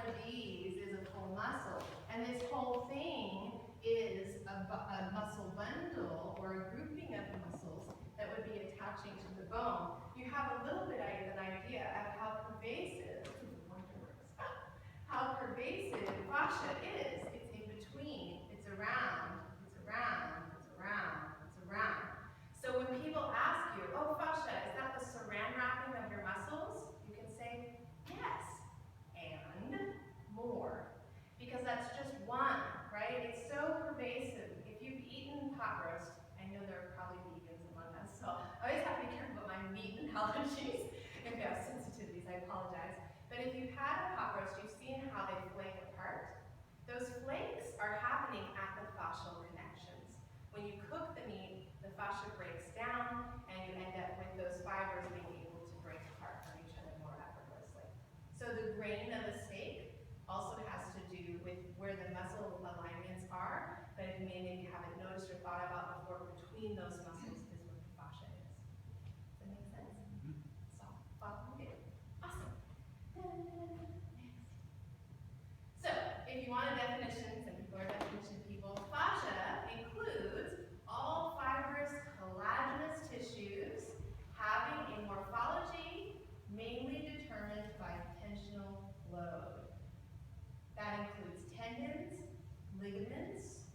of these is a full muscle. And this whole thing is a muscle bundle or a grouping of muscles that would be attaching to the bone. You have a little bit of an idea of how pervasive fascia is. It's in between, it's around, it's around, it's around, it's around. So when people ask you, oh, fascia, is that the saran wrapping of your muscles? You can say, yes, and more. Because that's just one, right? It's so pervasive. If you've eaten pot roast, I know there are probably vegans among us, so I always have to be careful about my meat allergies. If you have sensitivities, I apologize. But if you've had a pot roast, you've seen how they flake apart. Those flakes are happening at the fascial connections. When you cook the meat, the fascia breaks down, and you end up with those fibers being able to break apart from each other more effortlessly. So the grain of a steak also has to do with where the muscle alignments are, but if maybe you haven't noticed or thought about before, between those muscles is what the fascia is. Does that make sense? So, follow me. Awesome. Next. So, if you want a definition, some people are definition people, fascia includes all fibrous collagenous tissues having a morphology mainly determined by tensional load. That includes tendons, ligaments,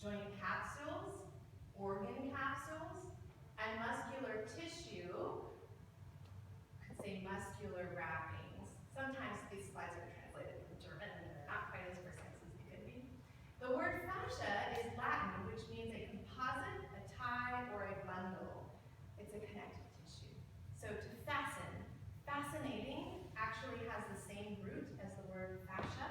joint capsules, organ capsules, and muscular tissue. Could say muscular wrappings. Sometimes these slides are translated from German and they're not quite as precise as they could be. The word fascia is Latin, which means a composite, a tie, or a bundle. It's a connective tissue. So to fasten, fascinating actually has the same root as the word fascia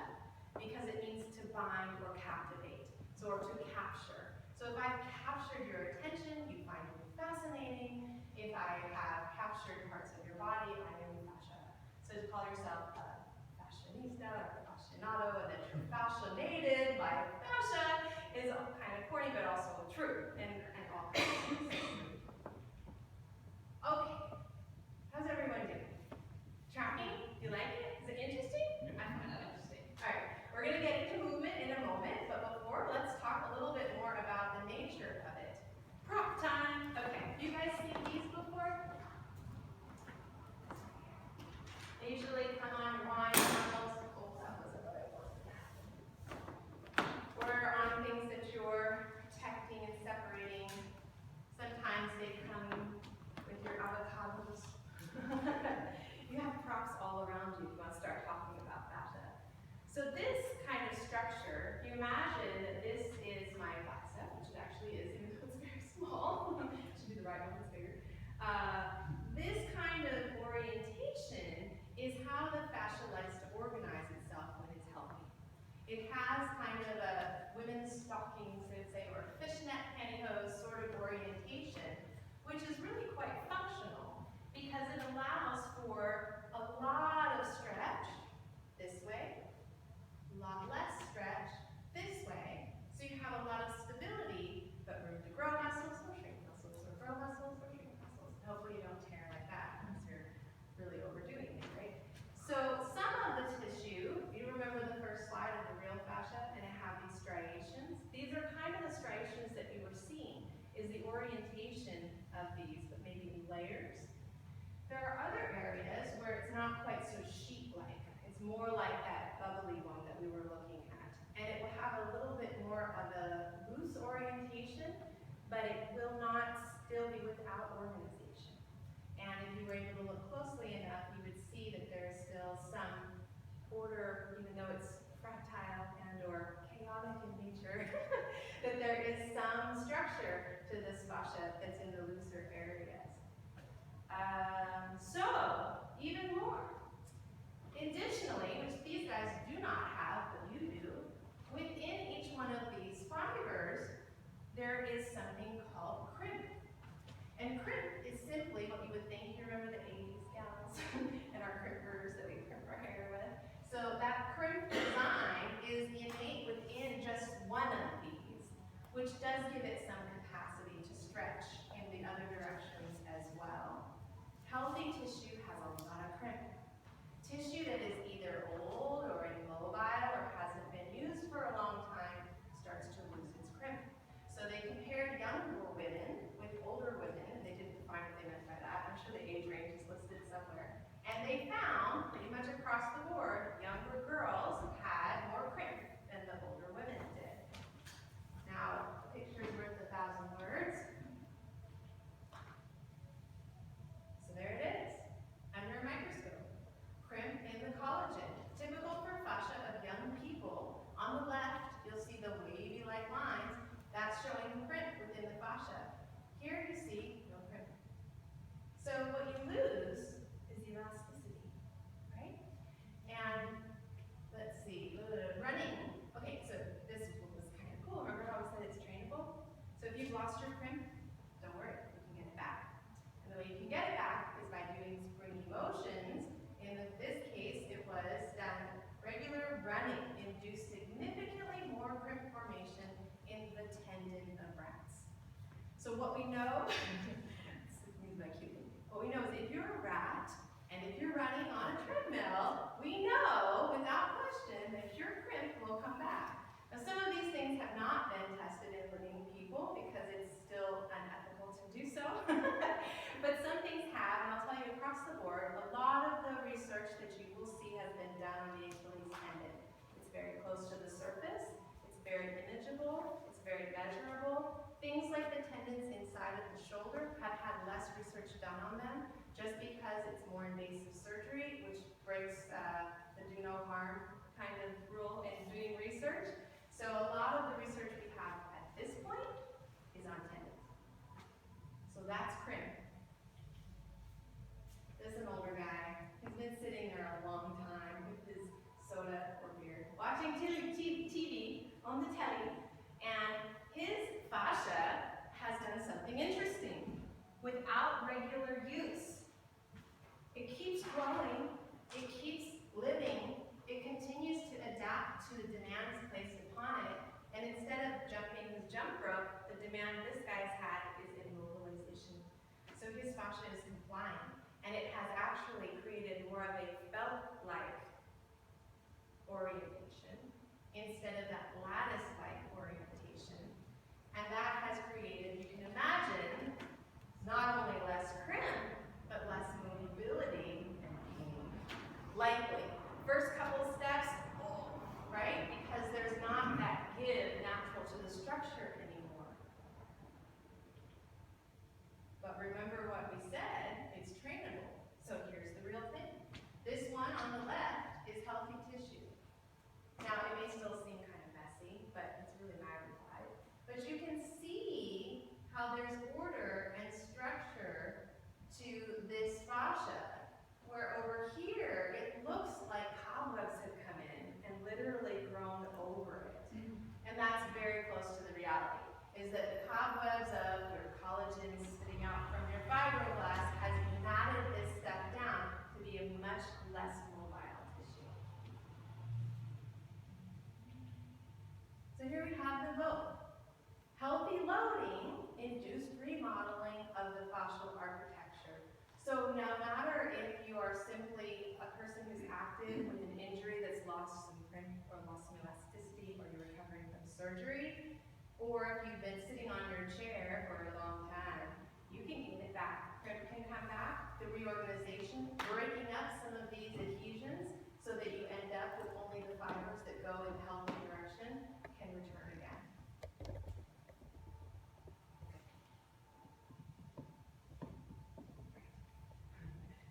because it means to bind or captivate, so or to capture. So if I've captured your attention, you find it fascinating. If I have captured parts of your body, I am fascia. So to call yourself a fashionista or a fascinato, and that you're fascinated by fascia is kind of corny, but also true, and all kinds of things. Okay, how's everyone doing? Tracking? Do you like it? Is it interesting? I find it interesting. All right, we're going to get into movement in a moment, but before, let's talk a little bit more about the nature of it. Prop time. Okay, you guys seen these before? They usually come on wine bottles. Oh, that wasn't what I wanted. Or on things that you're protecting and separating. Sometimes they come with your avocados. You have props all around you if you want to start talking about fascia. So this kind of structure, you imagine that this is my bicep, which it actually is, even though it's very small. Should be the right one, it's bigger. This kind of orientation is how the fascia likes to organize itself when it's healthy. It has kind of a women's stockings, they would say, or fishnet pantyhose sort of orientation, which is really quite functional because it allows for a lot of stretch this way, a lot less stretch this way, So what you lose is elasticity, right? And let's see, running. Okay, so this was kind of cool. Remember how we said it's trainable? So if you've lost your crimp, don't worry, you can get it back. And the way you can get it back is by doing springy motions. In this case, it was regular running induced significantly more crimp formation in the tendon of rats. So what we know, what we know is if you're a rat and if you're running on a treadmill, we know without question that your crimp will come back. Now some of these things have not been tested in living people because it's still unethical to do so. But some things have, and I'll tell you across the board, a lot of the research that you will see has been done on the Achilles tendon. It's very close to the surface, it's very imageable, it's very measurable. Things like the tendons inside of the shoulder have had less research done on them just because it's more invasive surgery, which breaks the do no harm kind of rule in doing research. So a lot of the research we have at this point is on tendons. So that's crimp. This is an older guy. He's been sitting there a long time with his soda or beer, watching TV on the telly, and his fascia has done something interesting. Without regular use, it keeps growing, it keeps living, it continues to adapt to the demands placed upon it, and instead of jumping his jump rope, the demand this guy's had is immobilization. So his fascia is complying, and it has actually created more of a felt-like orientation instead of that lattice-like orientation. And that has created, you can imagine, not only less crimp, but less mobility and pain. Likely. First couple steps, right? Because there's not that give natural to the structure anymore. But remember what we said, it's trainable. So here's the real thing. This one on the left is healthy tissue. Now, it may still seem kind of messy, but it's really magnified. But you can see how there's order and structure to this fascia, where over here, it looks like cobwebs have come in and literally grown over it. And that's very close to the reality, is that the cobwebs of your collagen spitting out from your fibroblasts has matted this stuff down to be a much less mobile tissue. So here we have them both. Healthy loading induced remodeling of the fascial architecture. So no matter if you are simply a person who's active with an injury that's lost some crimp or lost some elasticity, or you're recovering from surgery, or if you've been sitting on your chair for a long time, you can get it back. Crimp can come back. The reorganization, breaking up some of these adhesions so that you end up with only the fibers that go in the healthy direction, can return again.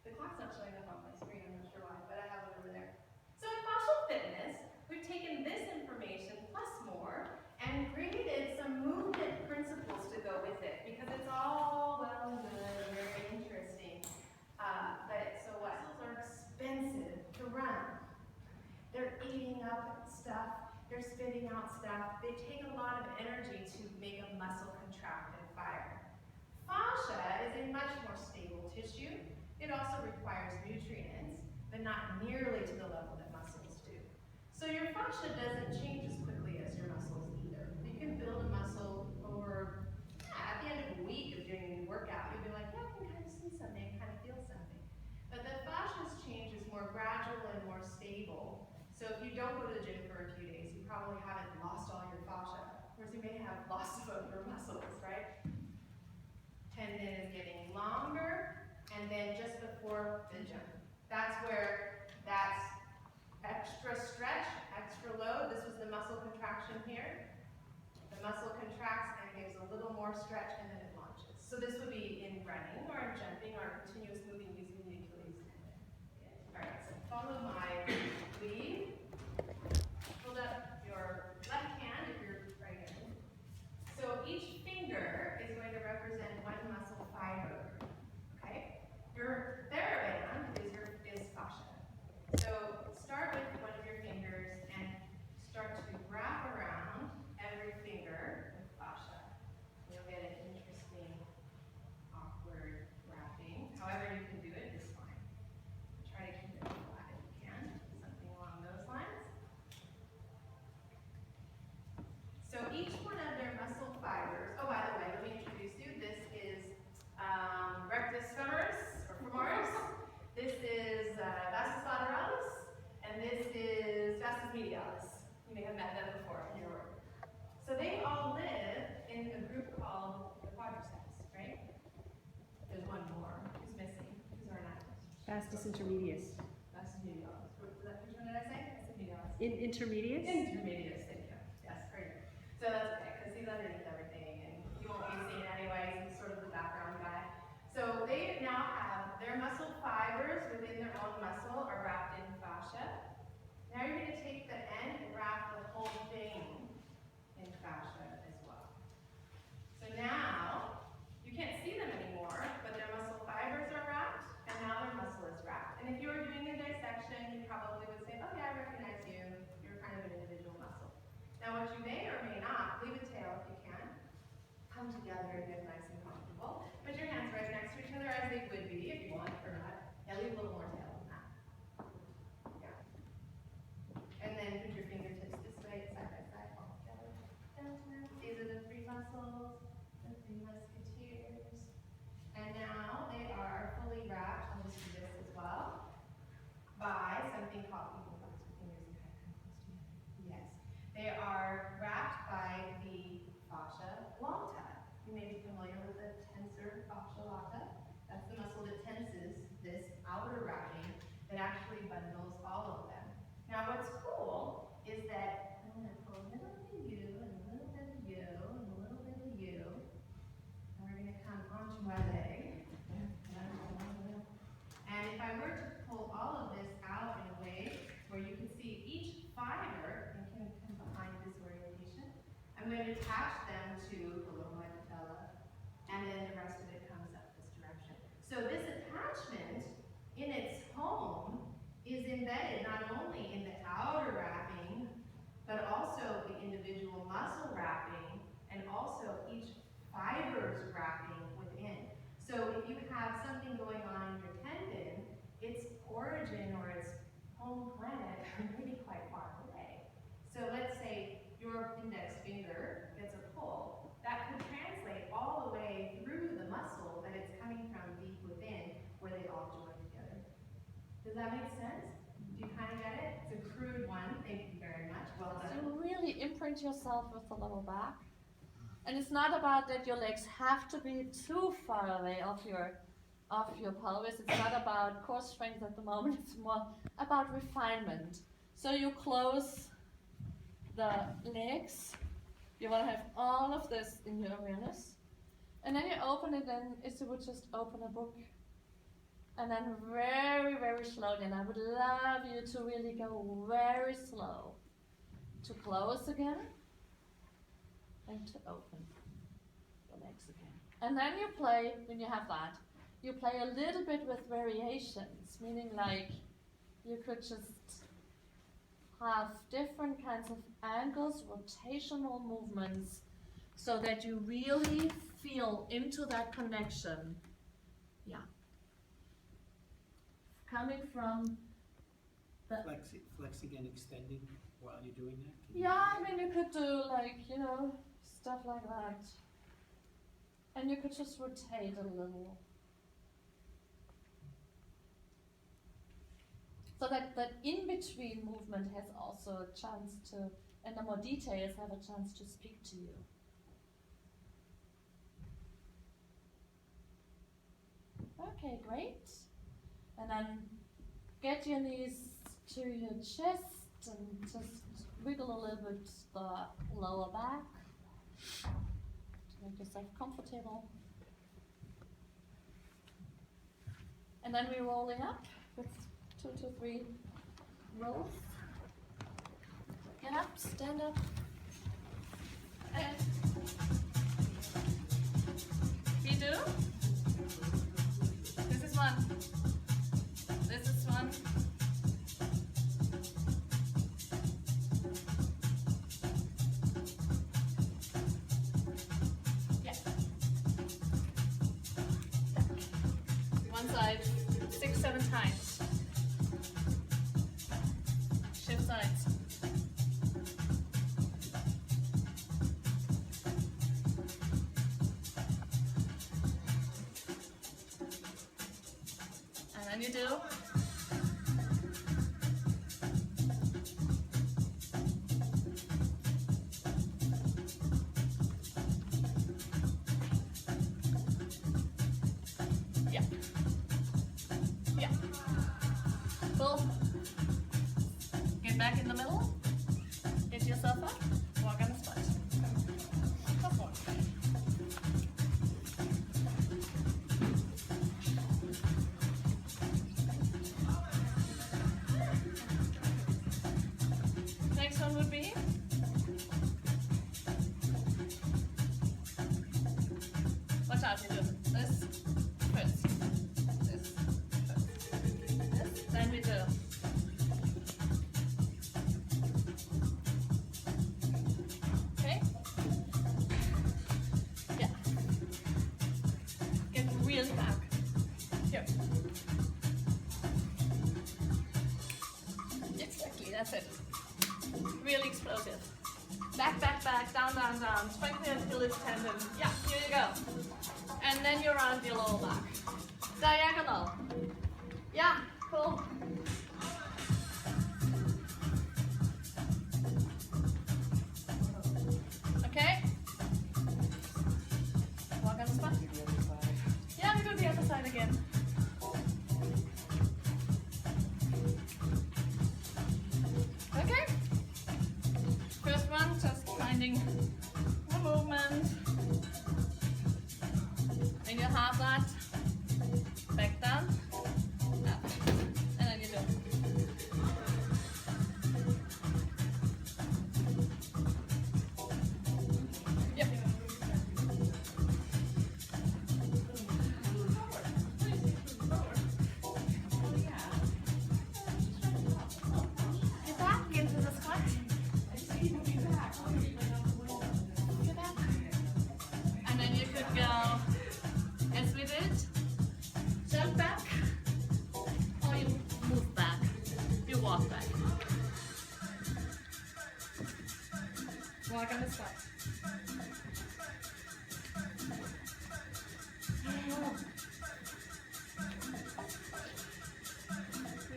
The clock's not showing up on my screen, I'm not sure why, but I have it over there. So in fascial fitness, we've taken this information plus more and created some movement principles to go with it, because it's all well and good and very interesting. But so what? Muscles are expensive to run. They're eating up stuff, they're spitting out stuff. They take a lot of energy to make a muscle contract and fire. Fascia is a much more stable tissue. It also requires nutrients, but not nearly to the level that muscles do. So your fascia doesn't change as quickly as your muscles either. You can build a muscle over, at the end of a week of doing a workout, you'll be like, yeah, I can kind of see something, kind of feel something. But the fascia's change is more gradual and more stable. So if you don't go to the gym for a few days, you probably haven't lost all your fascia, whereas you may have lost some of your muscles, right? Tendon is getting longer, and then just before the jump. That's where that's extra stretch, extra load. This was the muscle contraction here. The muscle contracts and gives a little more stretch, and then it launches. So this would be in running or in jumping or continuous moving using the Achilles tendon. All right, so follow my lead. Hold up your left hand if you're right-handed. So each finger is going to represent one muscle fiber. Okay? Vastus intermedius. Vastus medialis. Which one did I say? I said medialis. Intermedius? Intermedius, thank you. Yes, very good. So that's okay, because he's underneath everything, and you won't be seeing anyways. He's sort of the background guy. So they now have their muscle fibers within their own muscle are wrapped in fascia. Now you're going to take the end and wrap the whole thing in fascia as well. So now, you can't see them anymore, but their muscle fibers are wrapped, and now their muscle is wrapped. And if you were doing a dissection, you probably would say, oh yeah, I recognize you. You're kind of an individual muscle. Now what you may or may not, leave a tail if you can, come together and get nice and comfortable. Put your hands right next to each other as they would be, if you want, or not. Yeah, leave a little more tail than that. Yeah. And then put your fingertips this way, side by side, all together. These are the three muscles, the three musketeers. And now they are fully wrapped, I'll just do this as well, by something called, you can put your fingers and kind of come close together. Yes. They are wrapped by the fascia lata. You may be familiar with the tensor fascia lata. That's the muscle that tenses this outer wrapping that actually bundles all of them. Now what's cool is that I'm going to pull a little bit of you, and a little bit of you, and a little bit of you. And we're going to come onto my leg. And if I were to pull all of this out in a way where you can see each fiber, and can come behind this orientation, I'm going to attach them to below my patella, and then the rest of it comes up this direction. So this attachment in its home is embedded not only in the outer wrapping, but also the individual muscle wrapping, and also each fiber's wrapping within. So if you have something going on in your tendon, its origin or its home planet may be quite far away. So let's say your index finger gets a pull, that could translate all the way through the muscle that it's coming from deep within, where they all join together. Does that make sense? Do you kind of get it? It's a crude one. Thank you very much. Well done. So really imprint yourself with the lower back. And it's not about that your legs have to be too far away off your pelvis. It's not about core strength at the moment. It's more about refinement. So you close the legs. You want to have all of this in your awareness. And then you open it, and as you would just open a book. And then very, very slowly, and I would love you to really go very slow to close again and to open the legs again. And then you play, when you have that, you play a little bit with variations, meaning like you could just have different kinds of angles, rotational movements, so that you really feel into that connection. Yeah. Coming from the flexing and extending while you're doing that? Yeah, I mean you could do like, stuff like that. And you could just rotate a little. So that in-between movement has also a chance to, and the more details have a chance to speak to you. Okay, great. And then get your knees to your chest and just wiggle a little bit the lower back to make yourself comfortable. And then we're rolling up with 2 to 3 rolls. Get up, stand up, and we do. This is one. This is one. Yeah. One side, 6, 7 times. Shift sides. And then you do. Yeah. Yeah. back in the middle. Get yourself up. Walk on the spot. Just walk. Next one would be watch out, you do this first. This first. This, then we do. Okay? Yeah. Get real back. Here. Exactly, that's it. Really explosive. Back, back, back, down, down, down. Strengthen your Achilles tendon. Yeah, here you go. And then you're around your lower back. Diagonal. Yeah, cool. Okay? Walk on the spot. Yeah, we do the other side again. Okay? First one, just finding the movement. When you have that, back down, up, and then you do. Yep. Get back into the squat. Get back. And then you could go, as we did, jump back, or you move back, you walk back. Walk on the spot.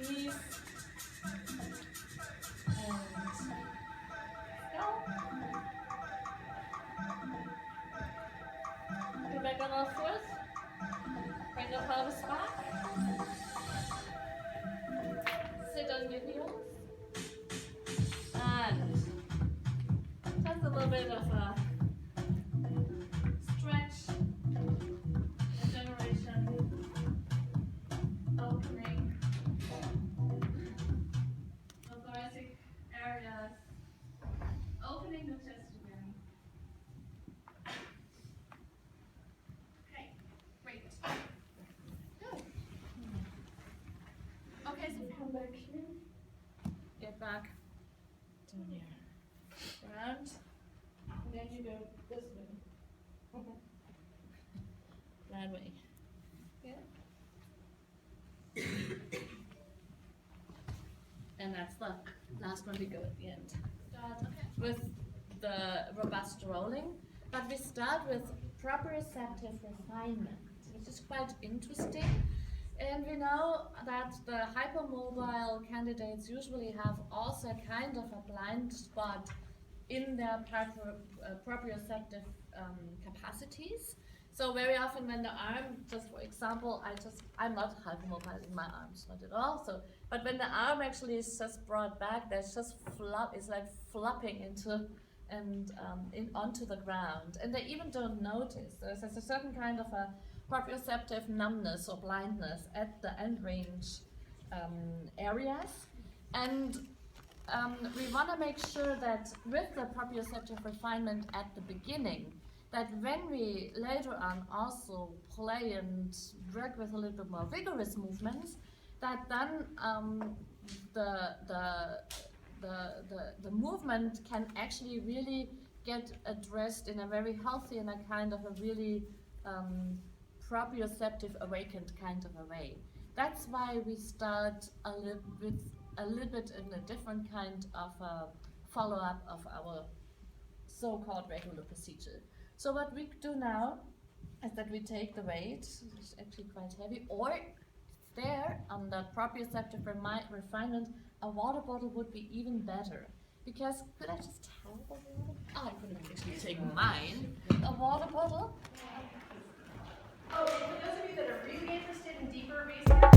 Please. And go. Go back on all fours. Bring the pelvis back. Sit on your heels. And just a little bit of a stretch, regeneration, opening the thoracic areas, opening the chest again. Okay, great. Good. Okay, so come back here. Get back down here. Round. And then you go this way. That way. Yeah. And that's the last one we go at the end. Start with the robust rolling, but we start with proprioceptive refinement, which is quite interesting. And we know that the hypermobile candidates usually have also kind of a blind spot in their proprioceptive capacities. So very often when the arm, just for example, I'm not hypermobile in my arms, not at all. So, but when the arm actually is just brought back, there's just it's like flopping into and onto the ground, and they even don't notice. There's a certain kind of a proprioceptive numbness or blindness at the end range areas, and we want to make sure that with the proprioceptive refinement at the beginning, that when we later on also play and work with a little bit more vigorous movements, that then the movement can actually really get addressed in a very healthy and a kind of a really proprioceptive awakened kind of a way. That's why we start with a little bit in a different kind of a follow-up of our so-called regular procedure. So what we do now is that we take the weight, which is actually quite heavy, or there on the proprioceptive refinement, a water bottle would be even better. Because could I just tell the water? Oh, I'm going to actually take mine. A water bottle. Oh, and for those of you that are really interested in deeper research,